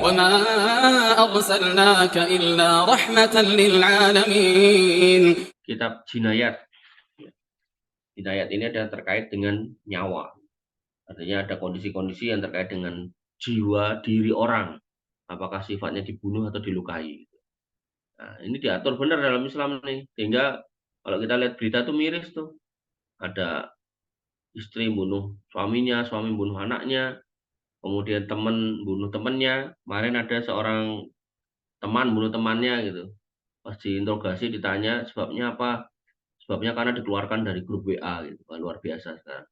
وما أرسلناك إلا رحمة للعالمين. Kitab Jinayat. Jinayat ini ada terkait dengan nyawa. Artinya ada kondisi-kondisi yang terkait dengan jiwa diri orang. Apakah sifatnya dibunuh atau dilukai. Nah, ini diatur benar dalam Islam nih. Sehingga kalau kita lihat berita tuh miris tuh. Ada istri bunuh suaminya, suami bunuh anaknya, kemudian teman bunuh temannya. Kemarin ada seorang teman bunuh temannya gitu. Pas diinterogasi ditanya sebabnya apa? Sebabnya karena dikeluarkan dari grup WA gitu. Wah, luar biasa sekarang.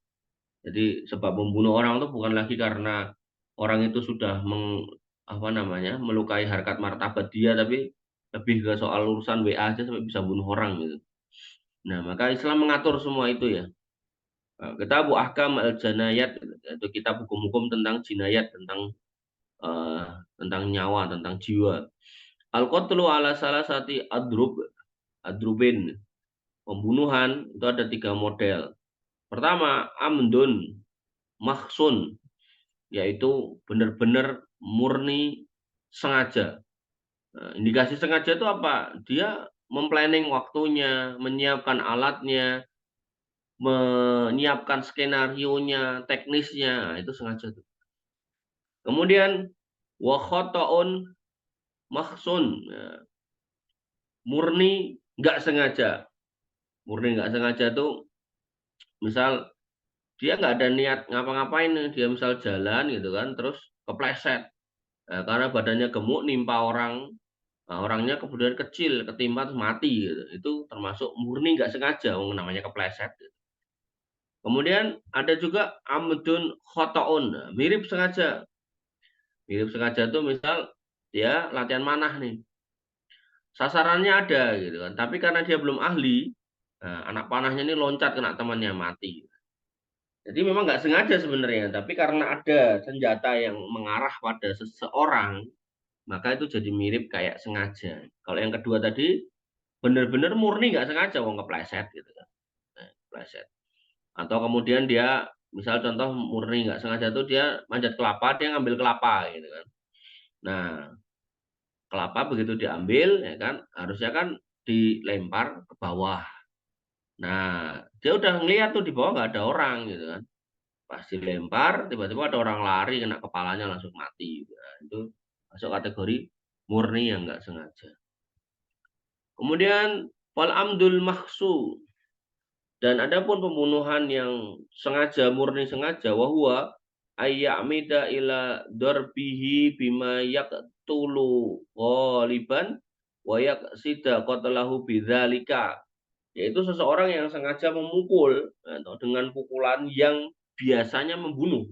Jadi sebab membunuh orang itu bukan lagi karena orang itu sudah melukai harkat martabat dia, tapi lebih ke soal urusan WA aja sampai bisa bunuh orang gitu. Nah, maka Islam mengatur semua itu ya. Kitab Ahkam al-Janayat itu kitab hukum-hukum tentang jinayat, tentang nyawa, tentang jiwa. Al-qatlu ala salah satu adrubin. Pembunuhan itu ada 3 model. Pertama, amdun mahsun, yaitu benar-benar murni sengaja. Nah, indikasi sengaja itu apa? Dia memplanning waktunya, menyiapkan alatnya, menyiapkan skenarionya, teknisnya. Nah, itu sengaja tuh. Kemudian wa khata'un mahsun, nah, murni nggak sengaja. Murni nggak sengaja tuh misal dia nggak ada niat ngapa-ngapain, dia misal jalan gitu kan, terus kepleset. Nah, karena badannya gemuk nimpa orang, nah, orangnya kemudian kecil ketimpa terus mati gitu. Itu termasuk murni nggak sengaja, namanya kepleset gitu. Kemudian ada juga amdun khotoun, nah, mirip sengaja. Mirip sengaja tuh misal dia latihan manah nih. Sasarannya ada gitu kan, tapi karena dia belum ahli, nah, anak panahnya ini loncat kena temannya mati. Jadi memang nggak sengaja sebenarnya, tapi karena ada senjata yang mengarah pada seseorang, maka itu jadi mirip kayak sengaja. Kalau yang kedua tadi benar-benar murni nggak sengaja, wong kepleset gitu kan. Nah, kepleset. Atau kemudian dia misal contoh murni nggak sengaja tuh dia manjat kelapa, dia ngambil kelapa gitu kan. Nah, kelapa begitu diambil ya kan, harusnya kan dilempar ke bawah. Nah, dia udah ngeliat tuh di bawah nggak ada orang gitu kan. Pas dilempar, tiba-tiba ada orang lari kena kepalanya langsung mati. Nah, itu masuk kategori murni yang nggak sengaja. Kemudian wal amdul mahsu, dan adapun pembunuhan yang sengaja, murni sengaja, wahwa ayyamida ila darbihi bima yaqtulu ghaliban wa yaqsida qatalahu bidzalika, yaitu seseorang yang sengaja memukul atau dengan pukulan yang biasanya membunuh.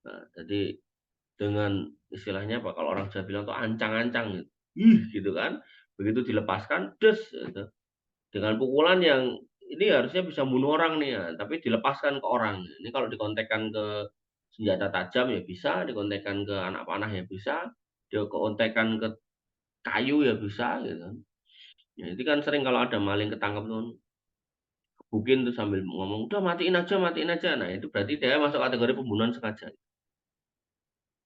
Nah, jadi dengan istilahnya apa kalau orang Jawa bilang tuh ancang-ancang gitu. Gitu kan. Begitu dilepaskan des gitu. Dengan pukulan yang ini harusnya bisa bunuh orang nih ya, tapi dilepaskan ke orang. Ini kalau dikontekkan ke senjata tajam ya bisa, dikontekkan ke anak panah ya bisa, dikontekkan ke kayu ya bisa gitu. Ya, itu kan sering kalau ada maling ketangkep tuh gebukin tuh sambil ngomong, "Udah matiin aja, matiin aja." Nah, itu berarti dia masuk kategori pembunuhan sengaja.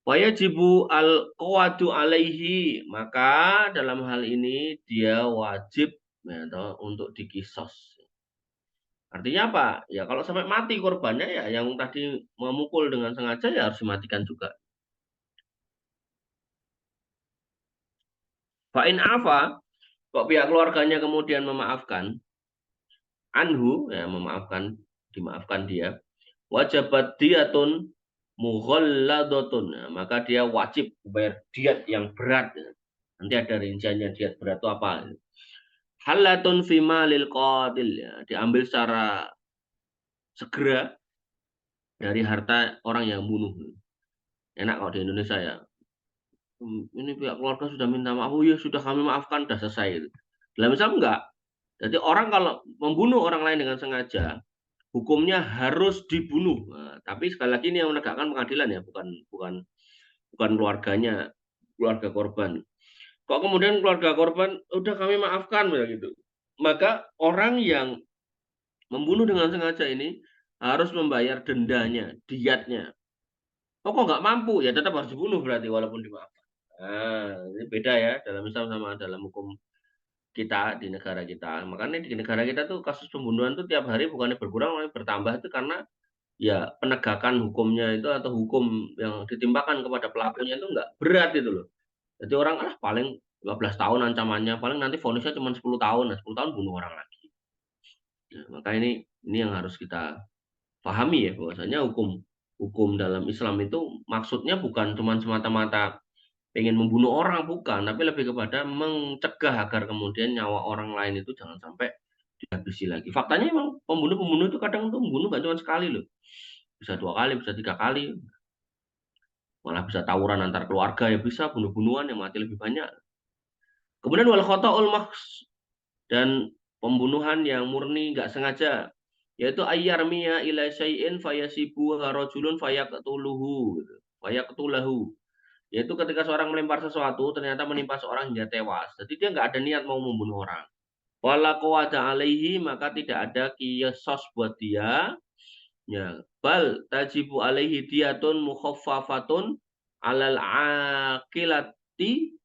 Wajibu al-qawadu alaihi, maka dalam hal ini dia wajib ya, untuk dikisos. Artinya apa? Ya kalau sampai mati korbannya ya yang tadi memukul dengan sengaja ya harus dimatikan juga. Fa'in afa, kok pihak keluarganya kemudian memaafkan, anhu ya dimaafkan dia, wajabat diatun mughalladatun, ya, maka dia wajib bayar diat yang berat. Ya. Nanti ada rinciannya diat berat itu apa? Halatun fi malil qatil, ya, diambil secara segera dari harta orang yang bunuh. Enak kalau di Indonesia ya. Ini pihak keluarga sudah minta maaf, oh ya sudah kami maafkan, sudah selesai. Dalam Islam enggak. Jadi orang kalau membunuh orang lain dengan sengaja, hukumnya harus dibunuh. Nah, tapi sekali lagi ini yang menegakkan pengadilan ya, bukan bukan bukan keluarganya, keluarga korban. Kok kemudian keluarga korban udah kami maafkan begitu. Maka orang yang membunuh dengan sengaja ini harus membayar dendanya, diatnya. Oh kok nggak mampu ya tetap harus dibunuh berarti walaupun dimaafkan. Nah, ini beda ya dalam Islam sama dalam hukum kita di negara kita. Makanya di negara kita tuh kasus pembunuhan tuh tiap hari bukannya berkurang malah bertambah itu karena ya penegakan hukumnya itu atau hukum yang ditimpakan kepada pelakunya itu nggak berat itu loh. Jadi orang paling 15 tahun ancamannya, paling nanti vonisnya cuma 10 tahun, nah 10 tahun bunuh orang lagi. Ya, maka ini yang harus kita pahami ya bahwasanya hukum hukum dalam Islam itu maksudnya bukan cuma semata-mata pengen membunuh orang bukan, tapi lebih kepada mencegah agar kemudian nyawa orang lain itu jangan sampai dihabisi lagi. Faktanya memang pembunuh-pembunuh itu kadang tuh membunuh gak cuma sekali loh. Bisa 2 kali, bisa 3 kali. Malah bisa tawuran antar keluarga ya bisa, bunuh-bunuhan yang mati lebih banyak. Kemudian wal khata'ul dan pembunuhan yang murni nggak sengaja yaitu ayyarmiya ila syai'in fayasibu rajulun fayaqtuluhu gitu. Fayaqtulahu yaitu ketika seorang melempar sesuatu ternyata menimpa seorang hingga tewas. Jadi dia nggak ada niat mau membunuh orang. Wala qawada alaihi maka tidak ada kisos buat dia. Ya, bal tajibu alaihi diyatun mukhaffafatun alal aqilati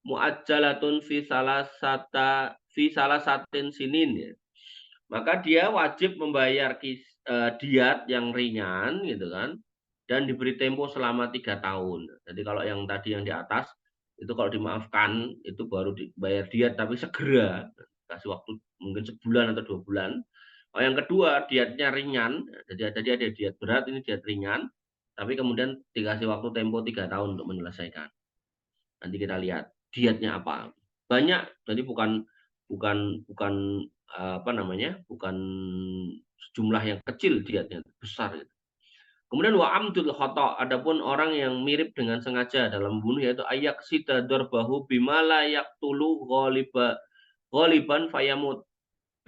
muajjalatun fi salah satin sinin ya. Maka dia wajib membayar diat yang ringan gitu kan dan diberi tempo selama 3 tahun. Jadi kalau yang tadi yang di atas itu kalau dimaafkan itu baru dibayar diat tapi segera kasih waktu mungkin sebulan atau 2 bulan. Oh, yang kedua diatnya ringan, jadi tadi ada diat berat ini diat ringan, tapi kemudian dikasih waktu tempo 3 tahun untuk menyelesaikan. Nanti kita lihat dietnya apa. Banyak, jadi bukan bukan bukan apa namanya, bukan jumlah yang kecil dietnya, besar gitu. Kemudian wa amdul khata, adapun orang yang mirip dengan sengaja dalam membunuh yaitu ayak sida darbahu bimala yaqtulu ghaliban fayamut.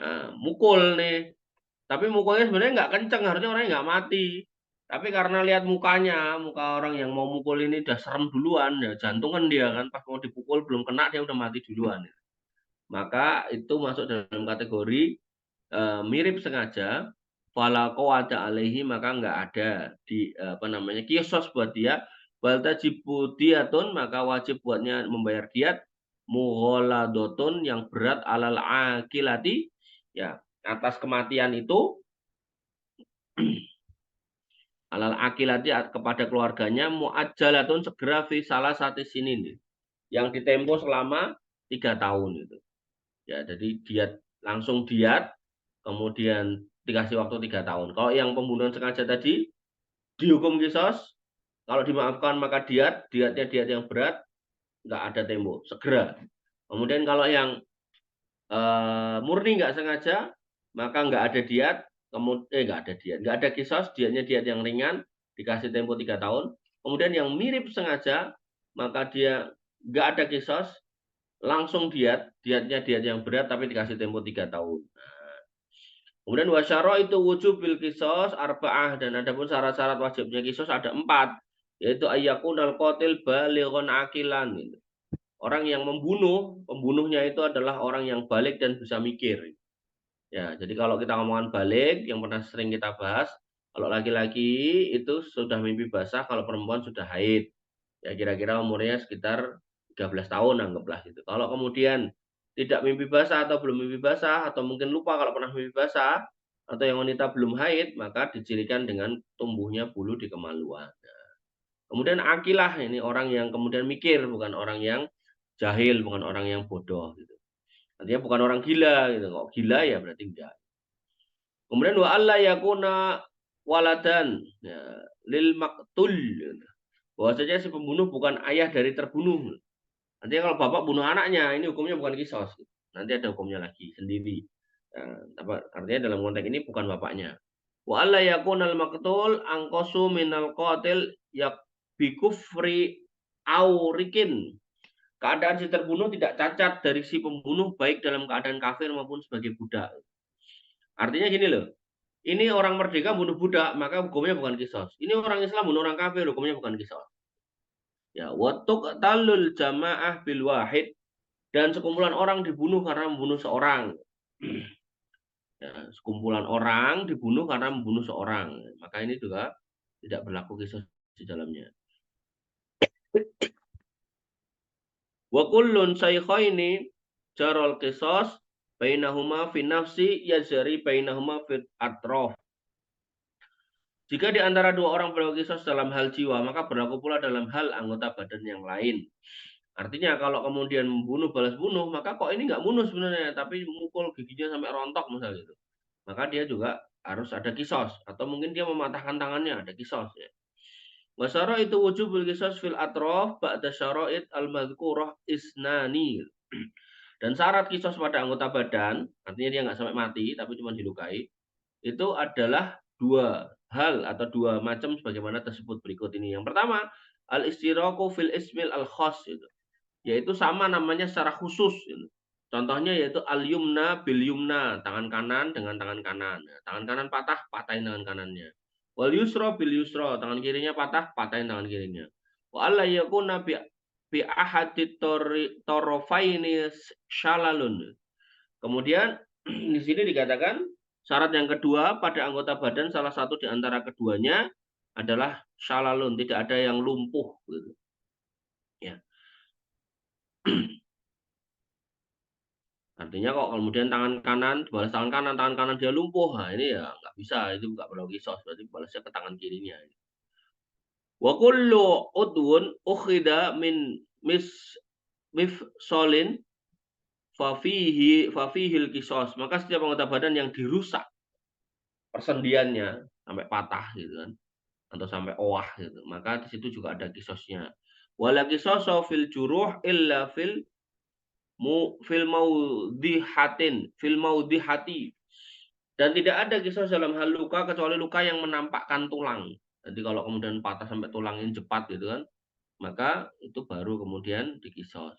Nah, mukul nih. Tapi mukulnya sebenarnya nggak kenceng, harusnya orangnya nggak mati. Tapi karena lihat mukanya, muka orang yang mau mukul ini udah serem duluan, ya jantungan dia kan, pas mau dipukul belum kena dia udah mati duluan. Maka itu masuk dalam kategori mirip sengaja, fala qawada alaihi maka nggak ada di apa namanya kisos buat dia, bal tajibu diyatun maka wajib buatnya membayar diat mughaladotun yang berat alal akilati ya atas kematian itu alal akilati kepada keluarganya muajjalatun segera fi salah satu sini yang ditempo selama 3 tahun itu. Ya, jadi diat langsung diat, kemudian dikasih waktu 3 tahun. Kalau yang pembunuhan sengaja tadi dihukum kisos, kalau dimaafkan maka diatnya diat yang berat, nggak ada tempo, segera. Kemudian kalau yang murni nggak sengaja, maka nggak ada diat, kemudian nggak ada kisos, diatnya diat yang ringan, dikasih tempo 3 tahun. Kemudian yang mirip sengaja, maka dia nggak ada kisos, langsung diatnya diat yang berat tapi dikasih tempo 3 tahun. Kemudian wasyara itu wujub bil kisos arba'ah dan adapun syarat-syarat wajibnya kisos ada 4 yaitu ayyakun al qatil balighun akilan gitu. Orang yang membunuh, pembunuhnya itu adalah orang yang balik dan bisa mikir. Ya, jadi kalau kita ngomongan balik yang pernah sering kita bahas, kalau laki-laki itu sudah mimpi basah, kalau perempuan sudah haid. Ya kira-kira umurnya sekitar 13 tahun anggaplah gitu. Kalau kemudian tidak mimpi basah atau belum mimpi basah atau mungkin lupa kalau pernah mimpi basah atau yang wanita belum haid maka dicirikan dengan tumbuhnya bulu di kemaluan. Kemudian akilah ini orang yang kemudian mikir bukan orang yang jahil, bukan orang yang bodoh gitu. Artinya bukan orang gila gitu. Kok gila ya berarti enggak. Kemudian wa alla yakuna waladan ya, lil maktul. Bahwasanya si pembunuh bukan ayah dari terbunuh. Nanti kalau bapak bunuh anaknya, ini hukumnya bukan kisos. Nanti ada hukumnya lagi sendiri. Artinya dalam konteks ini bukan bapaknya. Wa alla yakunal maqtul angkosu minal qatil yak bikufri aurikin. Keadaan si terbunuh tidak cacat dari si pembunuh baik dalam keadaan kafir maupun sebagai budak. Artinya gini loh. Ini orang merdeka bunuh budak, maka hukumnya bukan kisos. Ini orang Islam bunuh orang kafir, hukumnya bukan kisos. Ya, watuk talul jamaah bil wahid dan sekumpulan orang dibunuh karena membunuh seorang. Ya, sekumpulan orang dibunuh karena membunuh seorang. Maka ini juga tidak berlaku kisos di dalamnya. Wa kullun shaykhaini jarol qisas bainahuma fi nafsi yajri bainahuma fi atraf. Jika di antara dua orang berlaku qisas dalam hal jiwa, maka berlaku pula dalam hal anggota badan yang lain. Artinya kalau kemudian membunuh balas bunuh, maka kok ini nggak bunuh sebenarnya, tapi mukul giginya sampai rontok misalnya gitu. Maka dia juga harus ada kisos, atau mungkin dia mematahkan tangannya, ada kisos ya. Wasara itu wujubul kisos fil atrof ba'da syara'id al-madhkurah isnani. Dan syarat kisos pada anggota badan, artinya dia nggak sampai mati, tapi cuma dilukai, itu adalah dua hal atau dua macam sebagaimana tersebut berikut ini. Yang pertama, al-istiraku fil ismil al-khas, yaitu sama namanya secara khusus. Contohnya yaitu al-yumna bil yumna, tangan kanan dengan tangan kanan. Tangan kanan patah, patahin tangan kanannya. Wal yusra bil yusra, tangan kirinya patah, patahin tangan kirinya. Wa alla yakuna bi ahadit torofaini syalalun. Kemudian di sini dikatakan syarat yang kedua pada anggota badan salah satu di antara keduanya adalah syalalun, tidak ada yang lumpuh gitu. Ya. Artinya kok kemudian tangan kanan balas tangan kanan dia lumpuh, nah ini ya nggak bisa, itu nggak berlaku kisos, berarti balasnya ke tangan kirinya. Wa kullu udwun ukhida min mifsolin fafihil kisos. Maka setiap anggota badan yang dirusak persendiannya sampai patah gitu kan, atau sampai owah gitu, maka di situ juga ada kisosnya. Wala kisoso fil juruh illa fil maudihati, dan tidak ada kisos dalam hal luka kecuali luka yang menampakkan tulang. Jadi kalau kemudian patah sampai tulangnya jepat gitu kan, maka itu baru kemudian dikisos.